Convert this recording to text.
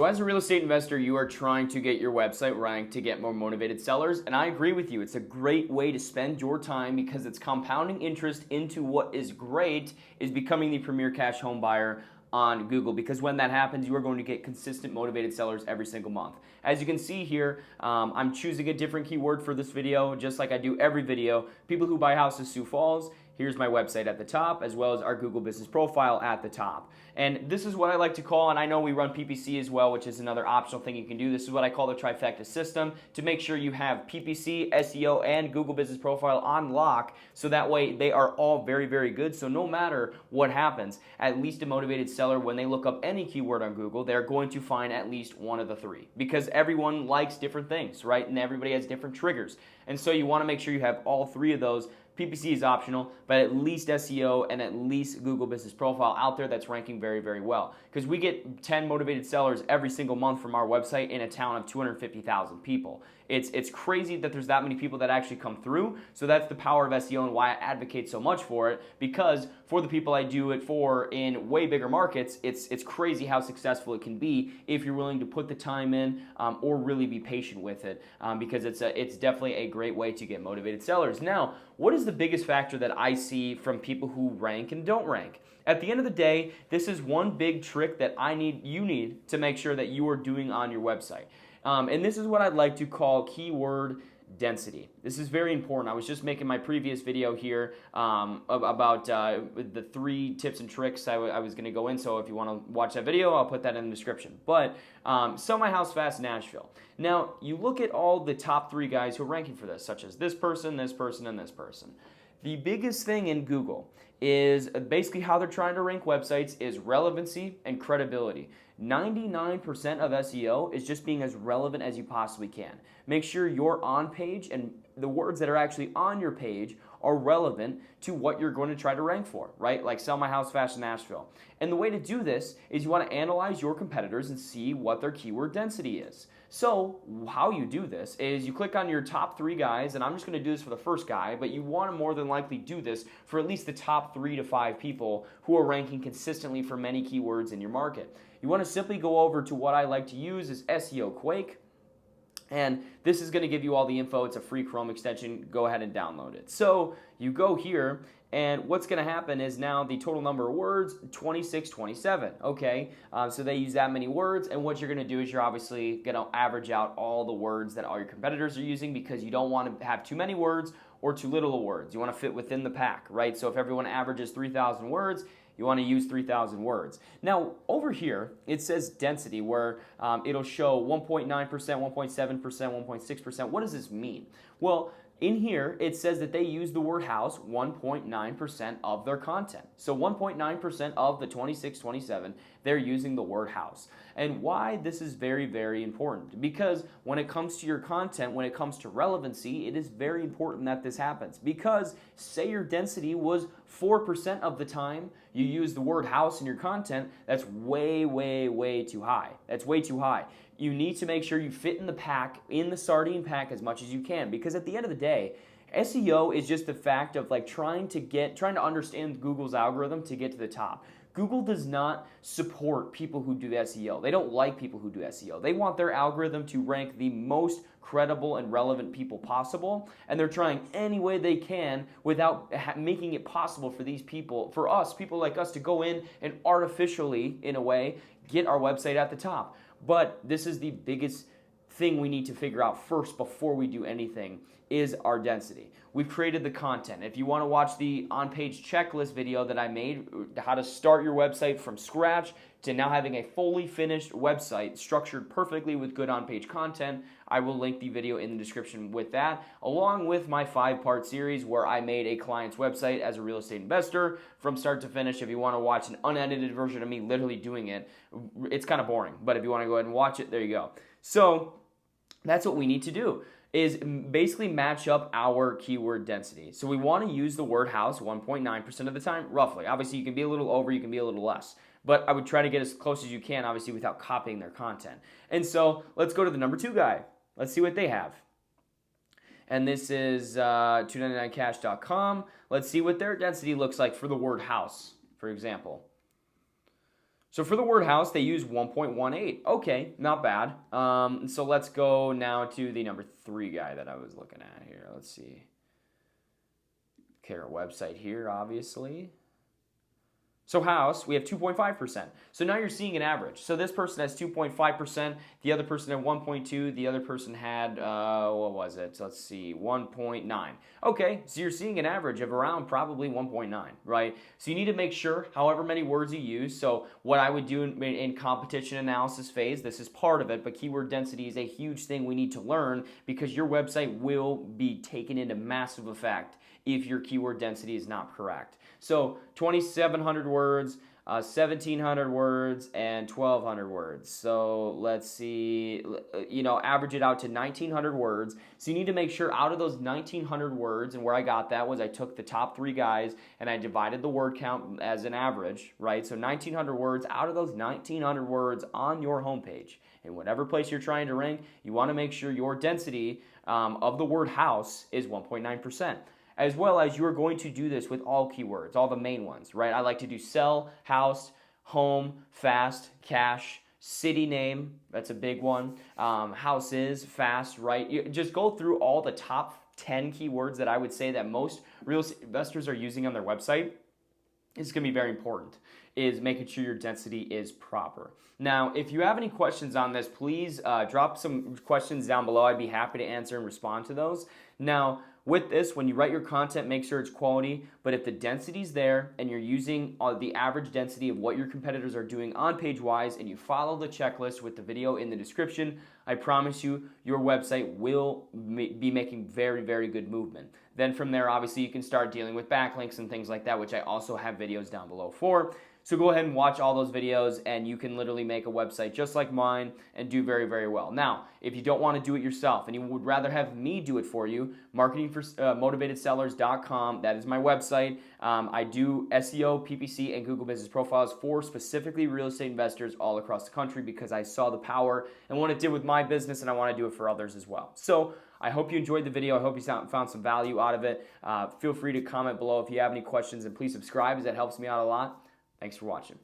So as a real estate investor, you are trying to get your website ranked to get more motivated sellers, and I agree with you. It's a great way to spend your time because it's compounding interest into what is great is becoming the premier cash home buyer on Google, because when that happens, you are going to get consistent motivated sellers every single month. As you can see here, I'm choosing a different keyword for this video, just like I do every video. People who buy houses, Sioux Falls. Here's my website at the top, as well as our Google business profile at the top. And this is what I like to call, and I know we run PPC as well, which is another optional thing you can do. This is what I call the trifecta system to make sure you have PPC, SEO, and Google business profile on lock, so that way they are all very, very good. So no matter what happens, at least a motivated seller, when they look up any keyword on Google, they're going to find at least one of the three, because everyone likes different things, right? And everybody has different triggers. And so you want to make sure you have all three of those. PPC is optional, but at least SEO and at least Google business profile out there that's ranking very, very well. Because we get 10 motivated sellers every single month from our website in a town of 250,000 people. It's crazy that there's that many people that actually come through. So that's the power of SEO and why I advocate so much for it, because for the people I do it for in way bigger markets, it's crazy how successful it can be if you're willing to put the time in or really be patient with it, because it's definitely a great way to get motivated sellers. Now, what is the biggest factor that I see from people who rank and don't rank? At the end of the day, this is one big trick that you need to make sure that you are doing on your website. And this is what I'd like to call keyword density. This is very important. I was just making my previous video here about the 3 tips and tricks I was going to go in. So if you want to watch that video, I'll put that in the description. But Sell My House Fast Nashville. Now, you look at all the top 3 guys who are ranking for this, such as this person, and this person. The biggest thing in Google is basically how they're trying to rank websites is relevancy and credibility. 99% of SEO is just being as relevant as you possibly can. Make sure you're on page and the words that are actually on your page are relevant to what you're going to try to rank for, right? Like Sell My House Fast in Nashville. And the way to do this is you want to analyze your competitors and see what their keyword density is. So how you do this is you click on your top 3 guys, and I'm just going to do this for the first guy, but you want to more than likely do this for at least the top 3 to 5 people who are ranking consistently for many keywords in your market. You want to simply go over to what I like to use is SEO Quake. And this is going to give you all the info. It's a free Chrome extension. Go ahead and download it. So you go here, and what's going to happen is now the total number of words, 2627. Okay, so they use that many words, and what you're going to do is you're obviously going to average out all the words that all your competitors are using, because you don't want to have too many words or too little of words. You want to fit within the pack, right? So if everyone averages 3,000 words, you want to use 3,000 words. Now, over here, it says density, where it'll show 1.9%, 1.7%, 1.6%. What does this mean? Well, in here, it says that they use the word house 1.9% of their content. So 1.9% of the 2627, they're using the word house. And why this is very, very important? Because when it comes to your content, when it comes to relevancy, it is very important that this happens. Because say your density was 4% of the time you use the word house in your content, that's way, way, way too high. That's way too high. You need to make sure you fit in the pack, in the sardine pack as much as you can, because at the end of the day, SEO is just the fact of like trying to understand Google's algorithm to get to the top. Google does not support people who do SEO. They don't like people who do SEO. They want their algorithm to rank the most credible and relevant people possible, and they're trying any way they can without making it possible for these people, for us, people like us, to go in and artificially, in a way, get our website at the top. But this is the biggest thing we need to figure out first before we do anything is our density. We've created the content. If you want to watch the on-page checklist video that I made, how to start your website from scratch to now having a fully finished website structured perfectly with good on-page content, I will link the video in the description with that, along with my 5-part series where I made a client's website as a real estate investor from start to finish. If you want to watch an unedited version of me literally doing it, it's kind of boring, but if you want to go ahead and watch it, there you go. So that's what we need to do, is basically match up our keyword density. So we want to use the word house 1.9% of the time, roughly. Obviously, you can be a little over, you can be a little less. But I would try to get as close as you can, obviously, without copying their content. And so let's go to the number 2 guy. Let's see what they have. And this is 299cash.com. Let's see what their density looks like for the word house, for example. So for the word house, they use 1.18. Okay, not bad. So let's go now to the number 3 guy that I was looking at here. Let's see. Okay, our website here, obviously. So house, we have 2.5%. So now you're seeing an average. So this person has 2.5%, the other person had 1.2, the other person had, what was it? So let's see, 1.9. Okay, so you're seeing an average of around probably 1.9, right? So you need to make sure, however many words you use. So what I would do in competition analysis phase, this is part of it, but keyword density is a huge thing we need to learn because your website will be taken into massive effect if your keyword density is not correct. So 2,700 words, 1,700 words, and 1,200 words. So let's see, average it out to 1,900 words. So you need to make sure out of those 1,900 words, and where I got that was I took the top 3 guys and I divided the word count as an average, right? So 1,900 words out of those 1,900 words on your homepage. In whatever place you're trying to rank, you want to make sure your density of the word house is 1.9%. As well as you're going to do this with all keywords, all the main ones, right? I like to do sell, house, home, fast, cash, city name, that's a big one, houses, fast, right? You just go through all the top 10 keywords that I would say that most real estate investors are using on their website. It's going to be very important, is making sure your density is proper. Now, if you have any questions on this, please drop some questions down below. I'd be happy to answer and respond to those. Now, with this, when you write your content, make sure it's quality, but if the density's there and you're using the average density of what your competitors are doing on page-wise and you follow the checklist with the video in the description, I promise you, your website will be making very, very good movement. Then from there, obviously, you can start dealing with backlinks and things like that, which I also have videos down below for. So go ahead and watch all those videos and you can literally make a website just like mine and do very, very well. Now, if you don't want to do it yourself and you would rather have me do it for you, marketingformotivatedsellers.com, that is my website. I do SEO, PPC, and Google Business Profiles for specifically real estate investors all across the country because I saw the power and what it did with my business and I want to do it for others as well. So I hope you enjoyed the video. I hope you found some value out of it. Feel free to comment below if you have any questions and please subscribe as that helps me out a lot. Thanks for watching.